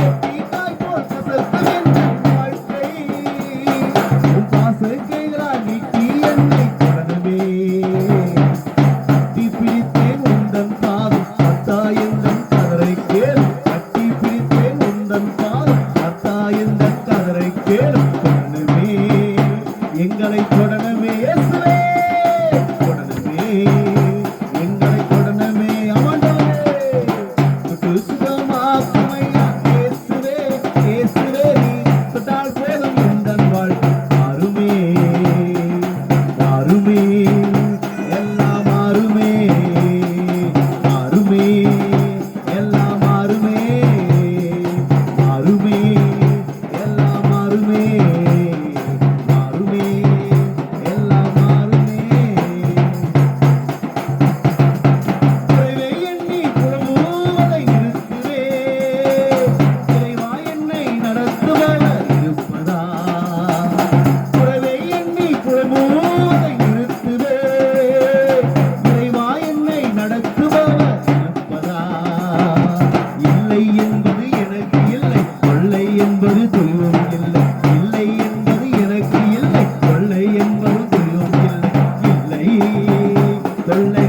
எட்டிக்காய் போல் கசக்கும் என் வாழ்க்கை உன் பாசக்கைகளால் நீக்கி என்னை தொடரவே கட்டி பிடித்தேன் உந்தன் பாதம் அத்தா எந்தன் கதரை கேள் கட்டி பிடித்தேன் உந்தன் பாதம் அத்தா எந்தன் கதரை கேள் தொடரவே எங்களை தொடரவே இயேசுவே தொடரவே எங்களை தொடரவே ஆண்டவரே தொட்டு சுகமாக்கும் ஐயா இயேசுவே இயேசுவே நீ தொட்டால் போதும் எந்தன் வாழ்க்கை மாறுமே மாறுமே எல்லாம் மாறுமே மாறுமே எல்லாம் மாறுமே மாறுமே எல்லாம் மாறுமே மாறுமே எல்லாம் மாறுமே குறைவை எண்ணி புறம்புவதை நிறுத்துவே இறைவா என்னை நடத்துபவர் இருப்பதா குறைவை எண்ணி புறம்புவதை நிறுத்துவே இறைவா என்னை நடத்துபவர் இருப்பதா இல்லை என்பது எனக்கு இல்லை கொள்ளை என்பது துன்பம் இல்லை இல்லை என்பது எனக்கு இல்லை கொள்ளை என்பது துன்பம் இல்லை இல்லை தொல்லை